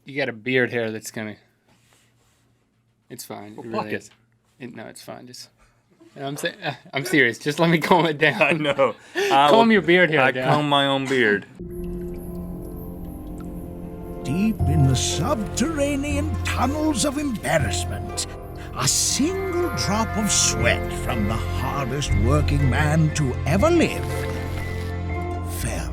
You got a beard hair that's gonna. It's fine. Well, it pluck really it. is. No, it's fine. Just. I'm saying. I'm serious. Just let me comb it down. I know. Comb your beard hair down. I comb my own beard. Deep in the subterranean tunnels of embarrassment, a single drop of sweat from the hardest working man to ever live fell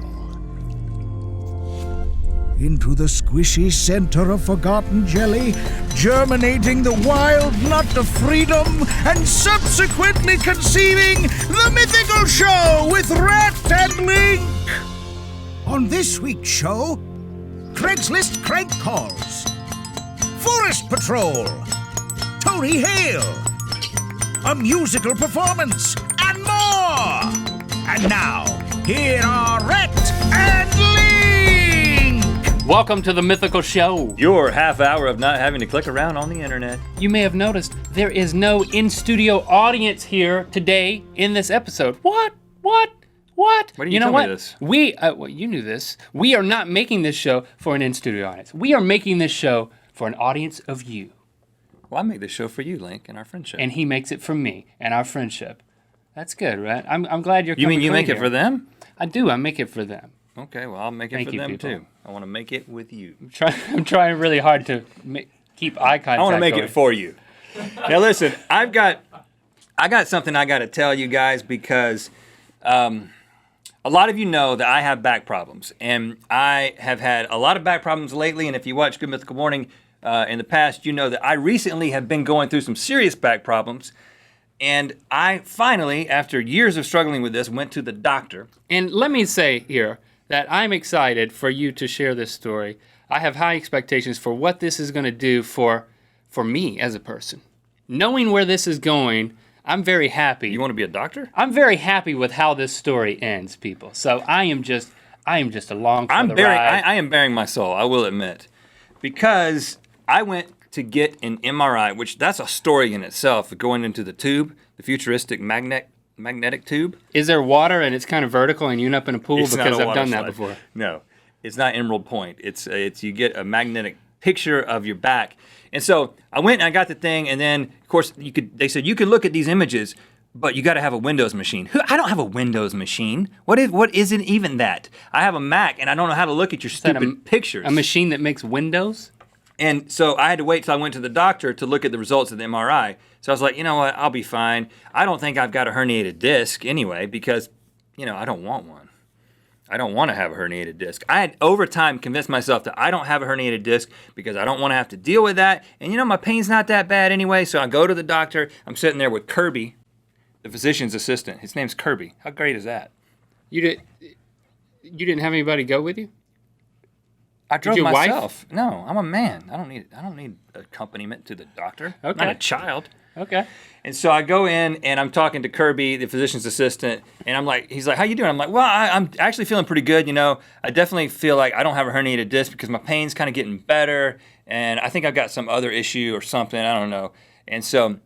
into the squishy center of forgotten jelly, germinating the wild nut of freedom and subsequently conceiving the Mythical Show with Rhett and Link. On this week's show, Craigslist crank calls, Forrest Patrol, Tony Hale, a musical performance, and more. And now, here are Rhett and Link. Welcome to the Mythical Show. Your half hour of not having to click around on the internet. You may have noticed there is no in-studio audience here today in this episode. What? Why do you know tell what? me this? Well, you knew this. We are not making this show for an in-studio audience. We are making this show for an audience of you. Well, I make this show for you, Link, and our friendship. And he makes it for me and our friendship. That's good, right? I'm glad you're coming. You mean you clean make it here. for them? I do. I make it for them. Okay, well, I'll make it Thank for you, them, people. too. I want to make it with you. I'm trying really hard to keep eye contact. I want to make going. it for you. Now, listen, I got something I got to tell you guys because a lot of you know that I have back problems, and I have had a lot of back problems lately, and if you watch Good Mythical Morning in the past, you know that I recently have been going through some serious back problems, and I finally, after years of struggling with this, went to the doctor. And let me say here that I'm excited for you to share this story. I have high expectations for what this is going to do for me as a person. Knowing where this is going, I'm very happy. You want to be a doctor? I'm very happy with how this story ends, people. So I am just along for the ride. I am bearing my soul, I will admit, because I went to get an MRI, which that's a story in itself, going into the tube, the futuristic magnetic tube. Is there water and it's kind of vertical and you end up in a pool? It's Because not a I've water done that slide. before. No, it's not Emerald Point. It's you get a magnetic picture of your back. And so I went and I got the thing, and then of course they said you can look at these images, but you got to have a Windows machine. I don't have a Windows machine. What isn't even that? I have a Mac, and I don't know how to look at your stupid pictures. A machine that makes windows? And so I had to wait till I went to the doctor to look at the results of the MRI. So I was like, you know what, I'll be fine. I don't think I've got a herniated disc anyway because, I don't want one. I don't want to have a herniated disc. I had over time convinced myself that I don't have a herniated disc because I don't want to have to deal with that. And my pain's not that bad anyway. So I go to the doctor. I'm sitting there with Kirby, the physician's assistant. His name's Kirby. How great is that? You didn't have anybody go with you? I drove your myself. No, I'm a man. I don't need accompaniment to the doctor. Okay. I'm not a child. Okay. And so I go in and I'm talking to Kirby, the physician's assistant, and he's like, how you doing? I'm like, well, I'm actually feeling pretty good. I definitely feel like I don't have a herniated disc because my pain's kind of getting better, and I think I've got some other issue or something. I don't know. And so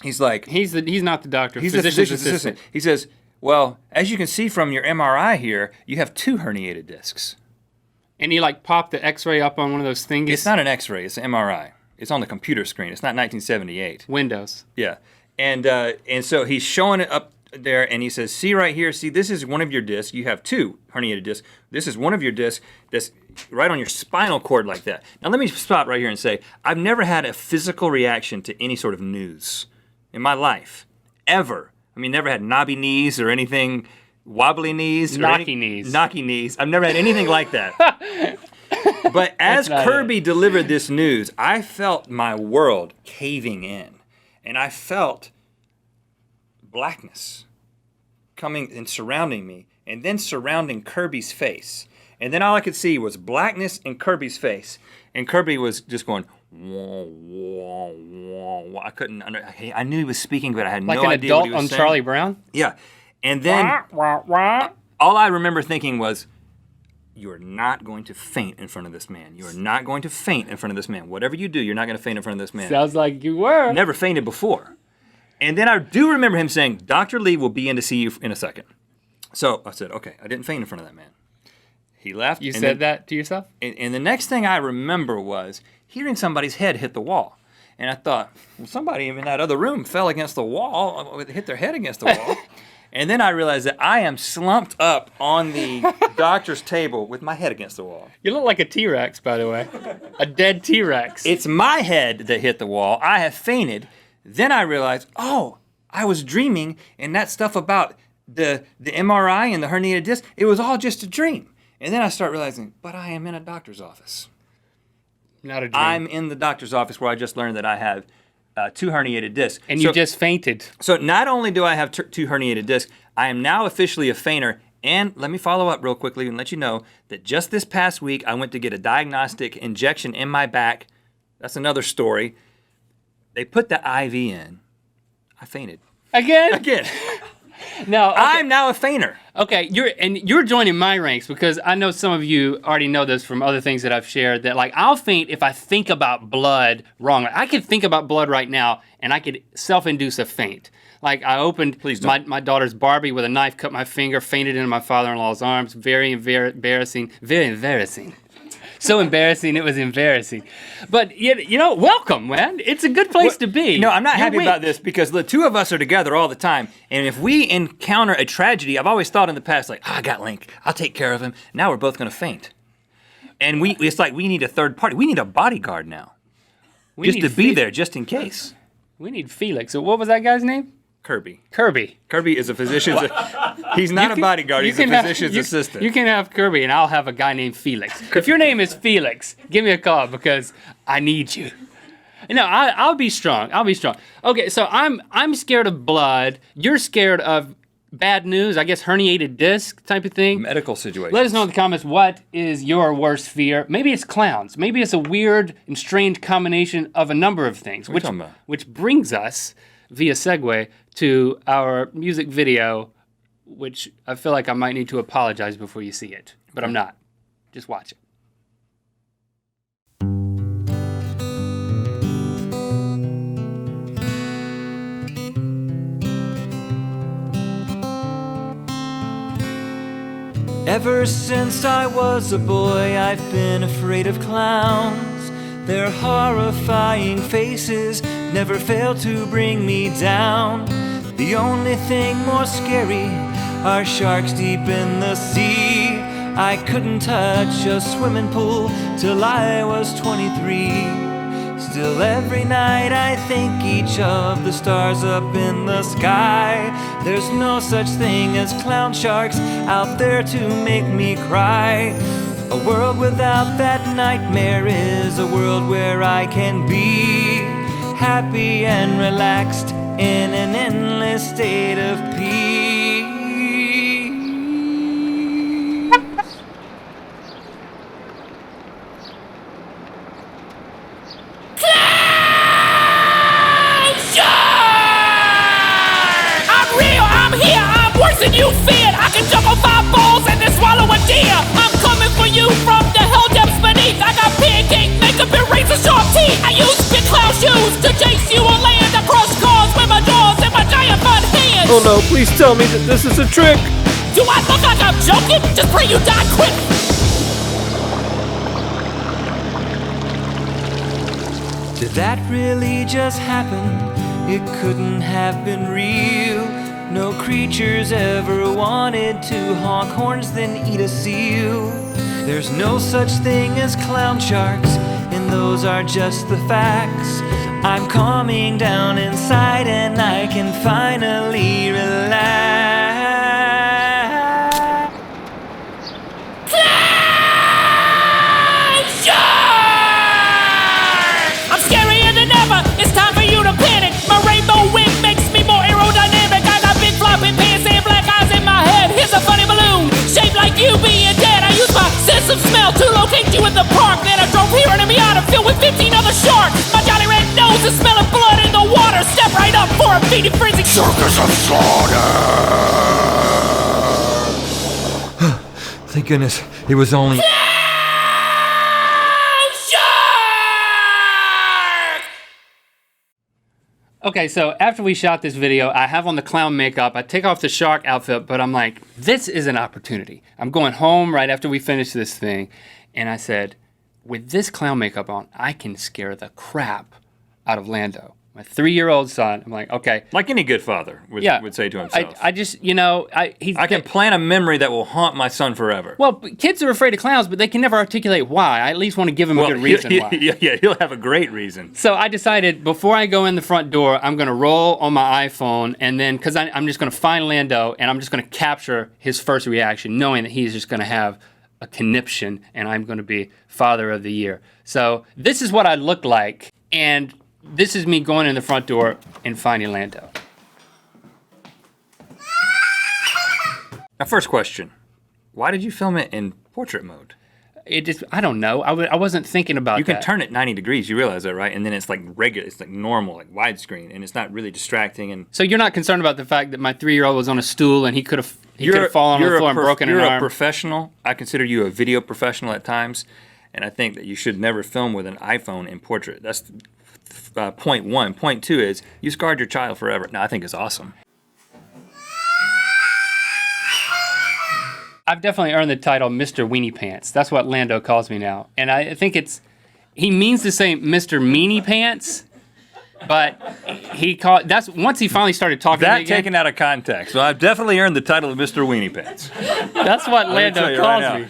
he's like, he's not the doctor. He's the physician's assistant. He says, well, as you can see from your MRI here, you have 2 herniated discs. And he popped the X-ray up on one of those things. It's not an X-ray. It's an MRI. It's on the computer screen. It's not 1978. Windows. Yeah. And so he's showing it up there, and he says, see right here, this is one of your discs. You have 2 herniated discs. This is one of your discs that's right on your spinal cord like that. Now let me stop right here and say, I've never had a physical reaction to any sort of news in my life, ever. Never had knobby knees or anything, wobbly knees. Knocky knees. Knocky knees. I've never had anything like that. But as Kirby delivered this news, I felt my world caving in. And I felt blackness coming and surrounding me, and then surrounding Kirby's face. And then all I could see was blackness in Kirby's face. And Kirby was just going, wah, wah, wah, wah. I knew he was speaking, but I had no idea what he was saying. Like an adult on Charlie Brown? Yeah. And then all I remember thinking was, you are not going to faint in front of this man. You are not going to faint in front of this man. Whatever you do, you're not going to faint in front of this man. Sounds like you were. Never fainted before. And then I do remember him saying, Dr. Lee will be in to see you in a second. So I said, okay, I didn't faint in front of that man. He left. You said that to yourself? And the next thing I remember was hearing somebody's head hit the wall. And I thought, well, somebody in that other room fell against the wall, hit their head against the wall. And then I realized that I am slumped up on the doctor's table with my head against the wall. You look like a T-Rex, by the way. A dead T-Rex. It's my head that hit the wall. I have fainted. Then I realized, oh, I was dreaming, and that stuff about the MRI and the herniated disc, it was all just a dream. And then I start realizing, but I am in a doctor's office. Not a dream. I'm in the doctor's office where I just learned that I have 2 herniated discs. And you just fainted. So not only do I have 2 herniated discs, I am now officially a fainter. And let me follow up real quickly and let you know that just this past week, I went to get a diagnostic injection in my back. That's another story. They put the IV in. I fainted. Again? No, okay. I'm now a fainter. Okay, you're joining my ranks because I know some of you already know this from other things that I've shared that like I'll faint if I think about blood wrong. I could think about blood right now and I could self-induce a faint. Like I opened my daughter's Barbie with a knife, cut my finger, fainted into my father-in-law's arms. Very embarrassing. Very embarrassing. So embarrassing, it was embarrassing. But, you know, welcome, man. It's a good place to be. No, I'm not happy about this because the 2 of us are together all the time. And if we encounter a tragedy, I've always thought in the past, like, I got Link. I'll take care of him. Now we're both going to faint. And it's like we need a third party. We need a bodyguard now. Just to be there, just in case. We need Felix. So what was that guy's name? Kirby. Kirby is a physician's. He's not a bodyguard. He's a physician's assistant. You can have Kirby, and I'll have a guy named Felix. If your name is Felix, give me a call because I need you. No, I'll be strong. Okay, so I'm scared of blood. You're scared of bad news. I guess herniated disc type of thing. Medical situation. Let us know in the comments what is your worst fear. Maybe it's clowns. Maybe it's a weird and strange combination of a number of things. Which brings us via segue to our music video, which I feel like I might need to apologize before you see it, but I'm not. Just watch it. Ever since I was a boy, I've been afraid of clowns. Their horrifying faces never fail to bring me down. The only thing more scary are sharks deep in the sea. I couldn't touch a swimming pool till I was 23. Still every night I thank each of the stars up in the sky. There's no such thing as clown sharks out there to make me cry. A world without that nightmare is a world where I can be happy and relaxed in an endless state of peace. Clown shark! I'm real, I'm here, I'm worse than you feared. I can jump on 5 balls and then swallow a deer. I'm coming for you from the hell depths beneath. I got pancake makeup and razor sharp teeth. I use big clown shoes to chase you on land. I cross cars with my jaws and my giant fun hands. Oh no, please tell me that this is a trick. Do I look like I'm joking? Just pray you die quick. Did that really just happen? It couldn't have been real. No creatures ever wanted to honk horns then eat a seal. There's no such thing as clown sharks, and those are just the facts. I'm calming down inside and I can finally relax. Clown shark! I'm scarier than ever. It's time for you to panic. My rainbow wing makes me more aerodynamic. I got big flopping pants and black eyes in my head. Here's a funny balloon shaped like you being dead. I use my sense of smell to locate you in the park. Then I drove here in a Miata filled with 15 other sharks. My jolly red nose is smelling blood in the water. Step right up for a feeding freezing circus of slaughter. Thank goodness it was only. Clown shark! Okay, so after we shot this video, I have on the clown makeup. I take off the shark outfit, but I'm like, this is an opportunity. I'm going home right after we finish this thing. And I said, with this clown makeup on, I can scare the crap out of Lando. My 3-year-old son. I'm like, okay. Like any good father would say to himself. I just, you know, I can plant a memory that will haunt my son forever. Well, kids are afraid of clowns, but they can never articulate why. I at least want to give them a good reason why. Yeah, he'll have a great reason. So I decided before I go in the front door, I'm going to roll on my iPhone, and then, because I'm just going to find Lando, and I'm just going to capture his first reaction, knowing that he's just going to have a conniption, and I'm going to be Father of the Year. So this is what I look like, and this is me going in the front door and finding Lando. Now, first question. Why did you film it in portrait mode? It just, I don't know. I wasn't thinking about that. You can turn it 90 degrees, you realize that, right? And then it's like regular, it's like normal, like widescreen, and it's not really distracting. And so you're not concerned about the fact that my 3-year-old was on a stool and he could have fallen on the floor and broken an arm? You're a professional. I consider you a video professional at times, and I think that you should never film with an iPhone in portrait. That's point one. Point two is you scarred your child forever. Now, I think it's awesome. I've definitely earned the title Mr. Weenie Pants. That's what Lando calls me now. And I think he means to say Mr. Meanie Pants, but that's once he finally started talking to me again. Taken out of context. Well, I've definitely earned the title of Mr. Weenie Pants. That's what Lando calls me.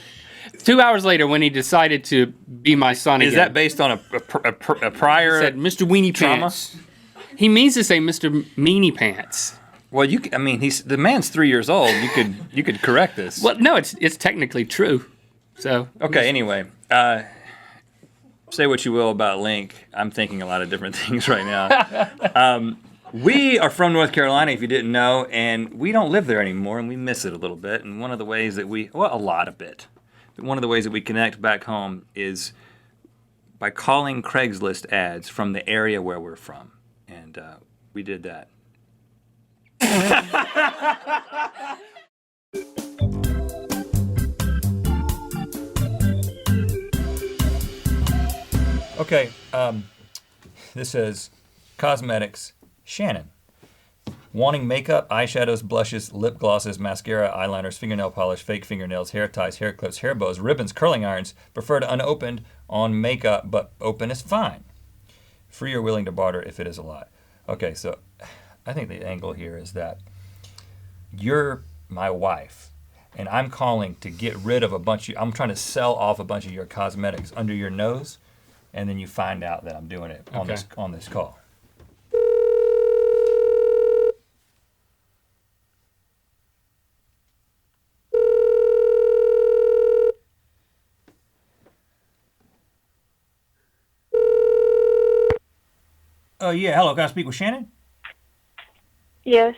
2 hours later, when he decided to be my son again. Is that based on a prior he said Mr. Weenie trauma? Pants. He means to say Mr. Meanie Pants. Well, the man's 3 years old. You could correct this. Well, no, it's technically true. So okay. Anyway, say what you will about Link. I'm thinking a lot of different things right now. We are from North Carolina, if you didn't know, and we don't live there anymore, and we miss it a little bit. And one of the ways that a lot of it. One of the ways that we connect back home is by calling Craigslist ads from the area where we're from. And we did that. Okay, this says Cosmetics, Shannon. Wanting makeup, eyeshadows, blushes, lip glosses, mascara, eyeliners, fingernail polish, fake fingernails, hair ties, hair clips, hair bows, ribbons, curling irons. Preferred unopened on makeup, but open is fine. Free or willing to barter if it is a lot. Okay, so I think the angle here is that you're my wife, and I'm calling to get rid of I'm trying to sell off a bunch of your cosmetics under your nose, and then you find out that I'm doing it on this call. Yeah, hello. Can I speak with Shannon? Yes.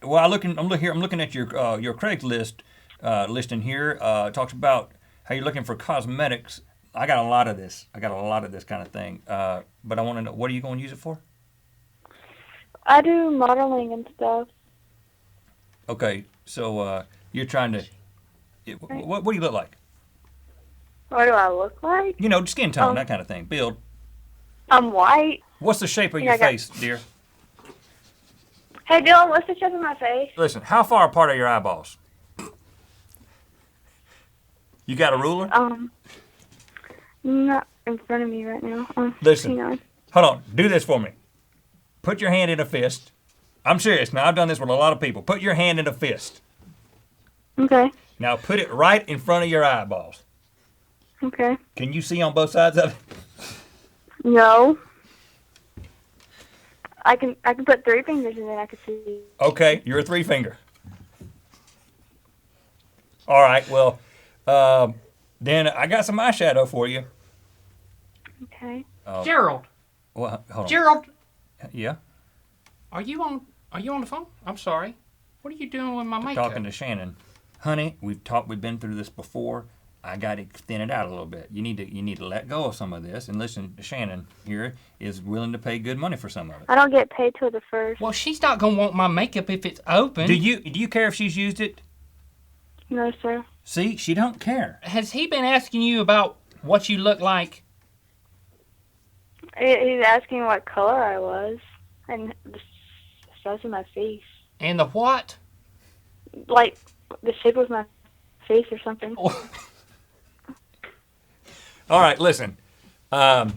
Well, I'm looking at your Craigslist listing here. It talks about how you're looking for cosmetics. I got a lot of this kind of thing. But I want to know, what are you going to use it for? I do modeling and stuff. Okay, so you're trying to. What do you look like? What do I look like? You know, skin tone, that kind of thing. Build. I'm white. What's the shape of your face, dear? Hey, Dylan, what's the shape of my face? Listen, how far apart are your eyeballs? You got a ruler? Not in front of me right now. Listen, hang on. Hold on. Do this for me. Put your hand in a fist. I'm serious. Now, I've done this with a lot of people. Put your hand in a fist. Okay. Now, put it right in front of your eyeballs. Okay. Can you see on both sides of it? No. I can put 3 fingers and then I can see. Okay, you're a 3-finger. All right, well, then I got some eyeshadow for you. Okay. Gerald. Well, hold on. Gerald. Yeah? Are you on the phone? I'm sorry. What are you doing with my makeup? Talking to Shannon. Honey, we've been through this before. I got to thin it out a little bit. You need to let go of some of this. And listen, Shannon here is willing to pay good money for some of it. I don't get paid till the 1st. Well, she's not gonna want my makeup if it's open. Do you care if she's used it? No, sir. See, she don't care. Has he been asking you about what you look like? He's asking what color I was. and the size of my face. And the what? Like, the shape of my face or something. All right, listen. I'll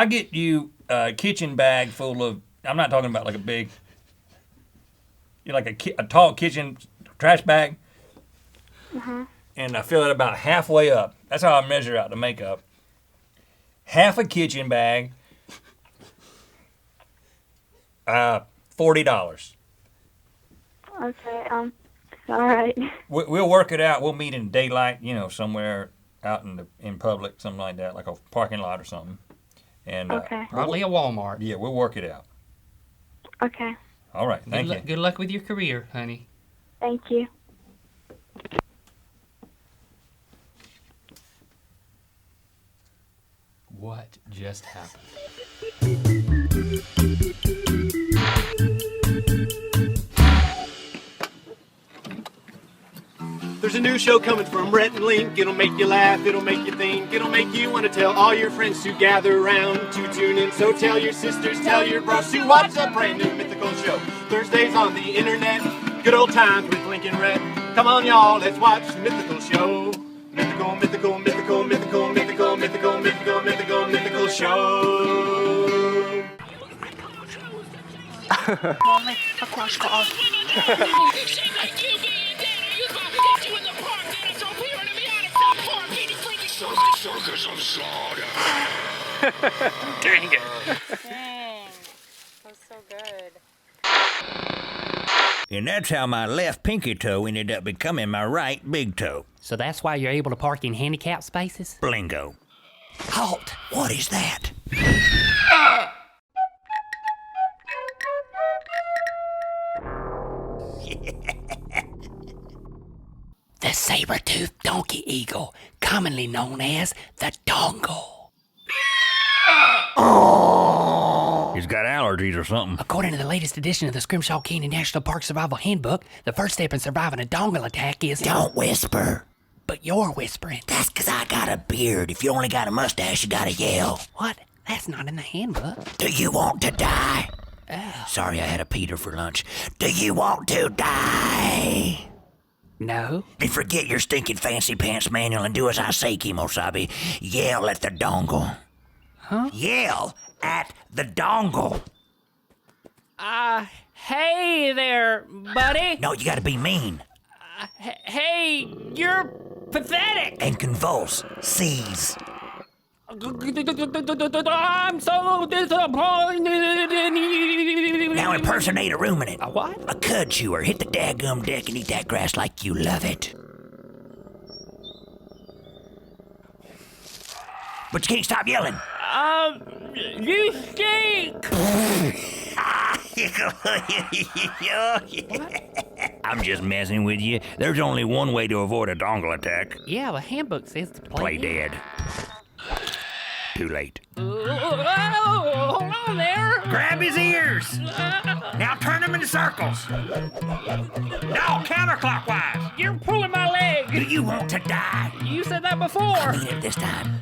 get you a kitchen bag full of, I'm not talking about like a big, like a tall kitchen trash bag. Mm-hmm. And I fill it about halfway up. That's how I measure out the makeup. Half a kitchen bag, $40. Okay, all right. We'll work it out. We'll meet in daylight, somewhere out in public, something like that, like a parking lot or something. And Okay. Probably a Walmart. Yeah, we'll work it out. Okay, All right, thank you. Good luck with your career, honey. thank you. What just happened? There's a new show coming from Rhett Link. It'll make you laugh, it'll make you think, it'll make you want to tell all your friends to gather around to tune in. So tell your sisters, tell your bros to watch a brand new Mythical show. Thursdays on the internet, good old times with Link and Rhett. Come on y'all, let's watch the Mythical show. Mythical, mythical, mythical, mythical, mythical, mythical, mythical, mythical, mythical show. Dang it. Dang. That was so good. And that's how my left pinky toe ended up becoming my right big toe. So that's why you're able to park in handicap spaces? Blingo. Halt! What is that? The saber-toothed donkey eagle, commonly known as the dongle. He's got allergies or something. According to the latest edition of the Scrimshaw Canyon National Park Survival Handbook, the first step in surviving a dongle attack is... Don't whisper. But you're whispering. That's 'cause I got a beard. If you only got a mustache, you gotta yell. What? That's not in the handbook. Do you want to die? Sorry, I had a Peter for lunch. Do you want to die? No. Then forget your stinking fancy pants manual and do as I say, Kimosabe. Yell at the dongle. Huh? Yell at the dongle. Hey there, buddy. No, you gotta be mean. Hey, you're pathetic. And convulse. Seize. I'm so disappointed in you. Now impersonate a ruminant. A what? A cud chewer. Hit the daggum deck and eat that grass like you love it. But you can't stop yelling. You stink. I'm just messing with you. There's only one way to avoid a dongle attack. Yeah, the handbook says to Play dead. Too late. Hold on there. Grab his ears. Now turn them into circles. No, counterclockwise. You're pulling my leg. Do you want to die? You said that before. I mean it this time.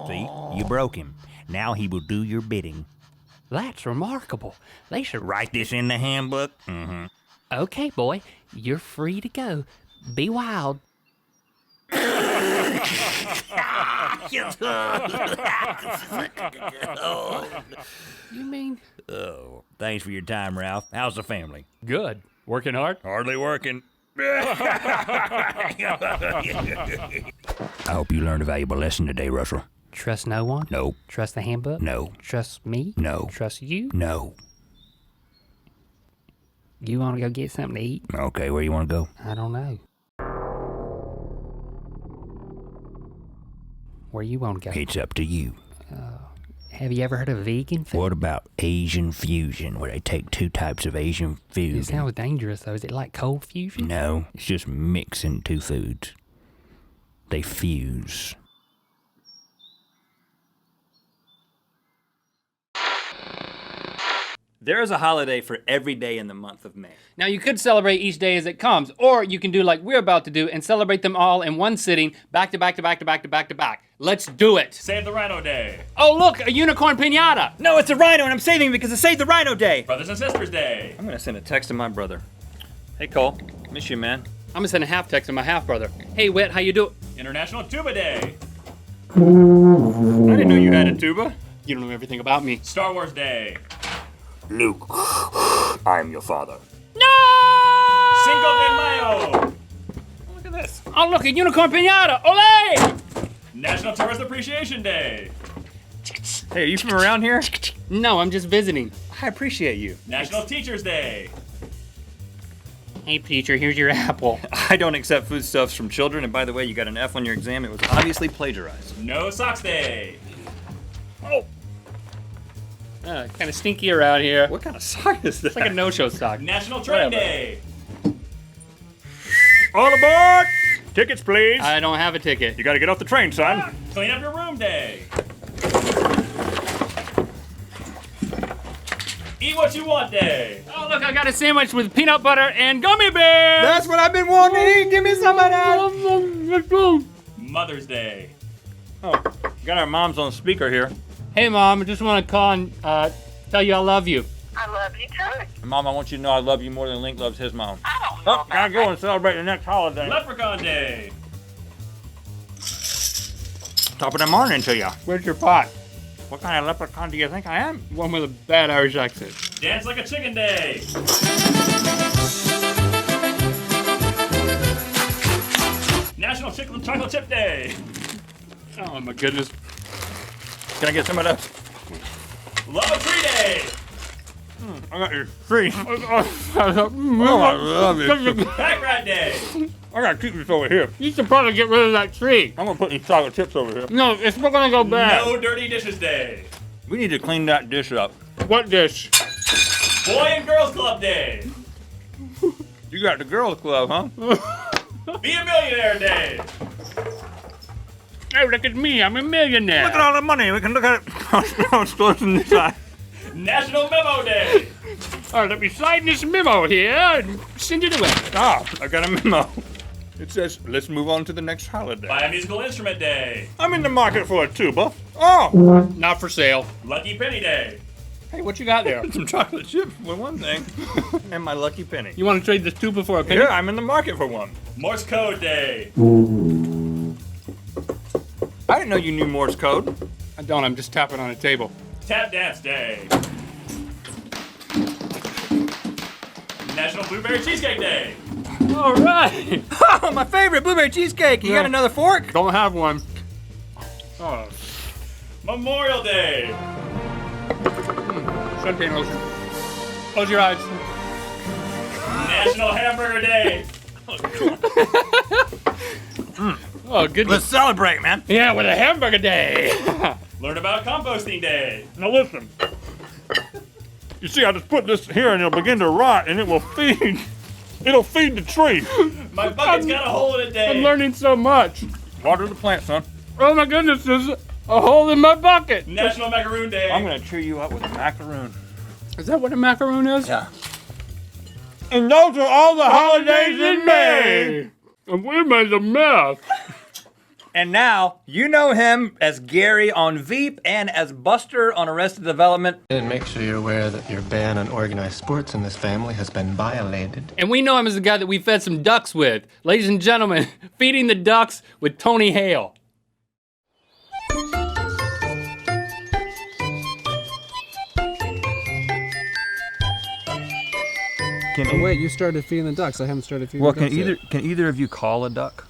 See, you broke him. Now he will do your bidding. That's remarkable. They should Write this in the handbook. Mm-hmm. Okay, boy, you're free to go. Be wild. You mean? Oh, thanks for your time, Ralph. How's the family? Good. Working hard? Hardly working. I hope you learned a valuable lesson today, Russell. Trust no one? No. Trust the handbook? No. Trust me? No. Trust you? No. You want to go get something to eat? Okay, where you want to go? I don't know. Where you want to go? It's up to you. Have you ever heard of vegan food? What about Asian fusion, where they take two types of Asian food? It sounds dangerous, though. Is it like cold fusion? No, it's just mixing two foods. They fuse. There is a holiday for every day in the month of May. Now, you could celebrate each day as it comes, or you can do like we're about to do and celebrate them all in one sitting, back to back to back to back to back to back. Let's do it. Save the Rhino Day. Oh, look, a unicorn piñata. No, it's a rhino, and I'm saving it because it's Save the Rhino Day. Brothers and Sisters Day. I'm gonna send a text to my brother. Hey, Cole, miss you, man. I'm gonna send a half text to my half brother. Hey, Whit, how you doing? International Tuba Day. I didn't know you had a tuba. You don't know everything about me. Star Wars Day. Luke, I am your father. No! Cinco de Mayo. Oh, look at this. Oh, look, a unicorn piñata. Ole! National Tourist Appreciation Day. Hey, are you from around here? No, I'm just visiting. I appreciate you. National Teachers Day. Hey, teacher, here's your apple. I don't accept foodstuffs from children, and by the way, you got an F on your exam. It was obviously plagiarized. No Socks Day. Oh. Kind of stinky around here. What kind of sock is that? It's like a no-show sock. National Train Day. All aboard! Tickets, please. I don't have a ticket. You gotta get off the train, son. Clean Up Your Room Day. Eat What You Want Day. Oh, look, I got a sandwich with peanut butter and gummy bears. That's what I've been wanting to eat. Give me some of that. Mother's Day. Oh, got our moms on speaker here. Hey, Mom, I just want to call and tell you I love you. I love you too. Mom, I want you to know I love you more than Link loves his mom. I don't know Oh, gotta go and celebrate the next holiday. Leprechaun Day. Top of the morning to you. Where's your pot? What kind of leprechaun do you think I am? One with a bad Irish accent. Dance Like a Chicken Day. National Chocolate Chip Day. Oh, my goodness. Can I get some of that? Love a Tree Day. I got your tree. Oh, I love it. Pack Rat Day. I gotta keep this over here. You should probably get rid of that tree. I'm gonna put these chocolate chips over here. No, it's not gonna go bad. No Dirty Dishes Day. We need to clean that dish up. What dish? Boy and Girls Club Day. You got the girls club, huh? Be a Millionaire Day. Hey, look at me, I'm a millionaire. Look at all the money. We can look at it on stores on this side. National Memo Day. All right, let me sign this memo here and send it away. Ah, I got a memo. It says, let's move on to the next holiday. Buy a Musical Instrument Day. I'm in the market for a tuba. Oh! Not for sale. Lucky Penny Day. Hey, what you got there? Some chocolate chips for one thing. And my lucky penny. You want to trade this tuba for a penny? Yeah, I'm in the market for one. Morse Code Day. I didn't know you knew Morse code. I don't, I'm just tapping on a table. Tap Dance Day. National Blueberry Cheesecake Day. All right. Oh, my favorite blueberry cheesecake. You got another fork? Don't have one. Oh, Memorial Day. suntan lotion. Close your eyes. National Hamburger Day. Oh, goodness. Let's celebrate, man. Yeah, with a hamburger day. Learn about Composting Day. Now listen. You see, I just put this here and it'll begin to rot and it will feed. It'll feed the tree. My bucket's got a hole in it day. I'm learning so much. Water the plant, son. Oh my goodness, there's a hole in my bucket. National Macaroon Day. I'm gonna cheer you up with a macaroon. Is that what a macaroon is? Yeah. And those are all the holidays in May. And we made a mess. And now, you know him as Gary on Veep and as Buster on Arrested Development. And make sure you're aware that your ban on organized sports in this family has been violated. And we know him as the guy that we fed some ducks with. Ladies and gentlemen, feeding the ducks with Tony Hale. Oh wait, you started feeding the ducks. I haven't started feeding the ducks yet. Can either of you call a duck?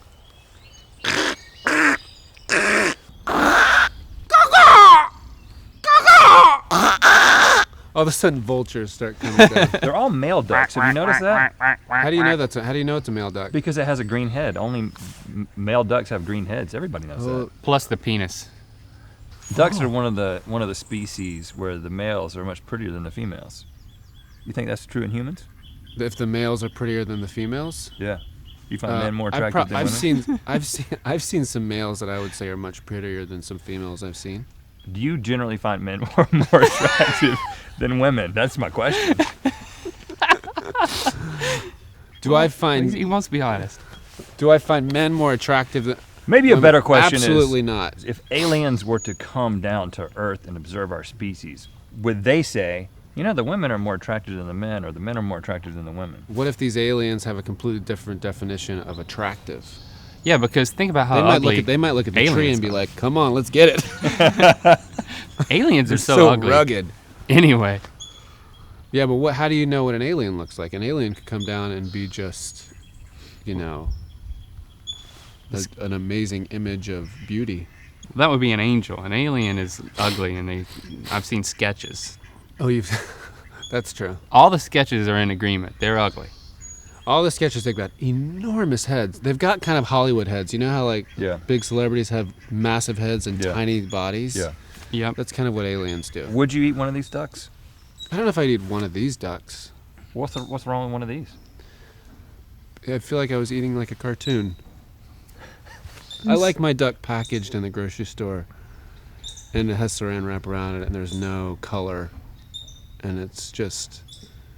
All of a sudden, vultures start coming down. They're all male ducks. Have you noticed that? How do you know that's? How do you know it's a male duck? Because it has a green head. Only male ducks have green heads. Everybody knows that. Plus the penis. Ducks are one of the species where the males are much prettier than the females. You think that's true in humans? If the males are prettier than the females? Yeah. You find men more attractive than women? I've seen some males that I would say are much prettier than some females I've seen. Do you generally find men more attractive than women? That's my question. Do I find... He wants to be honest. Do I find men more attractive than... Maybe a better question Absolutely not. If aliens were to come down to Earth and observe our species, would they say, you know, the women are more attractive than the men, or the men are more attractive than the women? What if these aliens have a completely different definition of attractive? Yeah, because think about how they might look at the tree and be like, come on, let's get it. Aliens are so ugly. Rugged. Anyway. Yeah, but how do you know what an alien looks like? An alien could come down and be just, you know, an amazing image of beauty. That would be an angel. An alien is ugly, and I've seen sketches. Oh, that's true. All the sketches are in agreement. They're ugly. All the sketches, they've got enormous heads. They've got kind of Hollywood heads. You know how big celebrities have massive heads and tiny bodies? Yeah. Yep. That's kind of what aliens do. Would you eat one of these ducks? I don't know if I'd eat one of these ducks. What's wrong with one of these? I feel like I was eating like a cartoon. I like my duck packaged in the grocery store, and it has saran wrap around it, and there's no color, and it's just...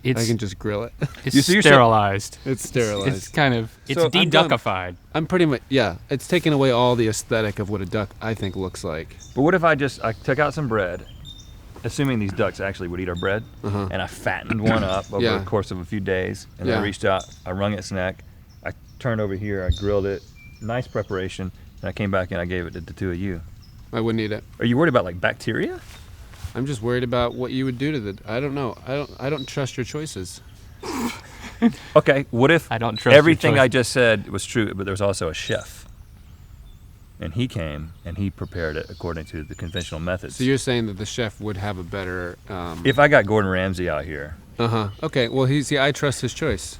I can just grill it. It's sterilized. It's sterilized. It's kind of... It's de-duckified. I'm pretty much... Yeah, it's taken away all the aesthetic of what a duck, I think, looks like. But what if I took out some bread, assuming these ducks actually would eat our bread, and I fattened one up over the course of a few days, and then I reached out, I wrung its neck, I turned over here, I grilled it, nice preparation, and I came back and I gave it to the two of you. I wouldn't eat it. Are you worried about like bacteria? I'm just worried about what you would do to the... I don't know. I don't trust your choices. Okay, what if I don't trust everything I just said was true, but there was also a chef? And he came and he prepared it according to the conventional methods. So you're saying that the chef would have a better... If I got Gordon Ramsay out here. Okay, well, I trust his choice.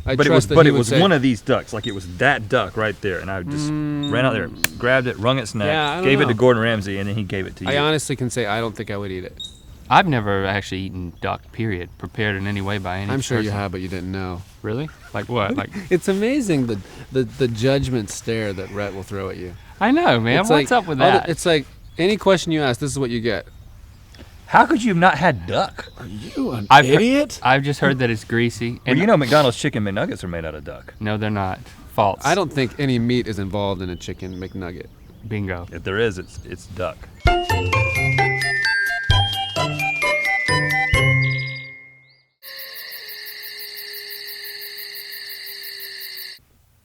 But it was one of these ducks, like it was that duck right there, and I just ran out there, grabbed it, wrung its neck, gave it to Gordon Ramsay, and then he gave it to you. I honestly can say I don't think I would eat it. I've never actually eaten duck, period, prepared in any way by any I'm sure person. you have, but you didn't know. Really? Like what? Like It's amazing the judgment stare that Rhett will throw at you. I know, man. What's up with that? It's like any question you ask, this is what you get. How could you have not had duck? Are you an idiot? I've just heard that it's greasy. And you know McDonald's chicken McNuggets are made out of duck. No, they're not. False. I don't think any meat is involved in a chicken McNugget. Bingo. If there is, it's duck.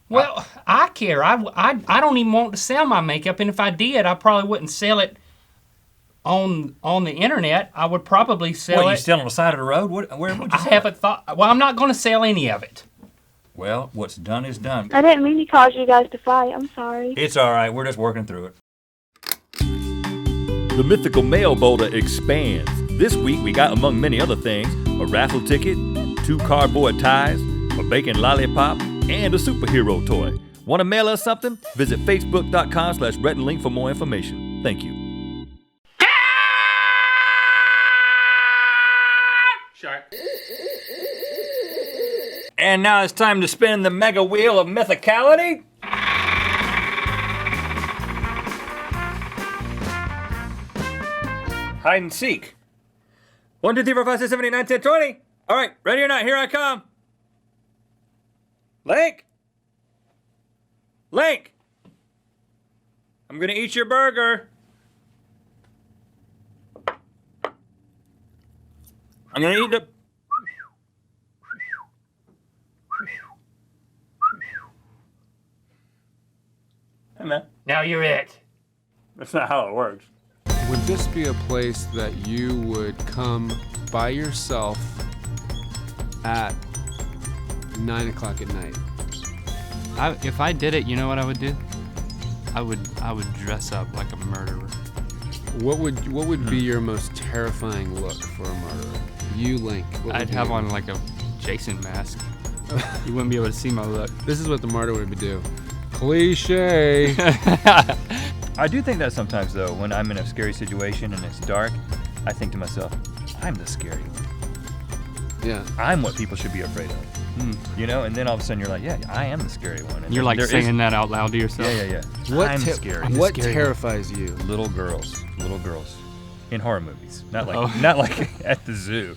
Well, I care. I don't even want to sell my makeup, and if I did, I probably wouldn't sell it on the internet. I would probably sell it. What, you sell on the side of the road? Where would you sell? I haven't thought. Well, I'm not going to sell any of it. Well, what's done is done. I didn't mean to cause you guys to fight. I'm sorry. It's all right. We're just working through it. The Mythical Mail Boulder expands. This week we got, among many other things, a raffle ticket, 2 cardboard ties, a bacon lollipop, and a superhero toy. Want to mail us something? Visit facebook.com/Rhett Link for more information. Thank you. Shark. And now it's time to spin the mega wheel of mythicality. Hide and seek. 1, 2, 3, 4, 5, 6, 7, 8, 9, 10, 20. All right, ready or not, here I come. Link. Link. I'm gonna eat your burger. I'm gonna eat the... Hey, man. Now you're it. That's not how it works. Would this be a place that you would come by yourself at 9 o'clock at night? If I did it, you know what I would do? I would dress up like a murderer. What would be your most terrifying look for a murderer? You, Link. I'd have on like a Jason mask. You wouldn't be able to see my look. This is what the murderer would do. Cliche. I do think that sometimes, though, when I'm in a scary situation and it's dark, I think to myself, I'm the scary one. Yeah. I'm what people should be afraid of. You know, and then all of a sudden you're like, yeah, I am the scary one. And you're like saying that out loud to yourself? Yeah. What I'm scary. What terrifies you? Little girls. in horror movies, not like at the zoo.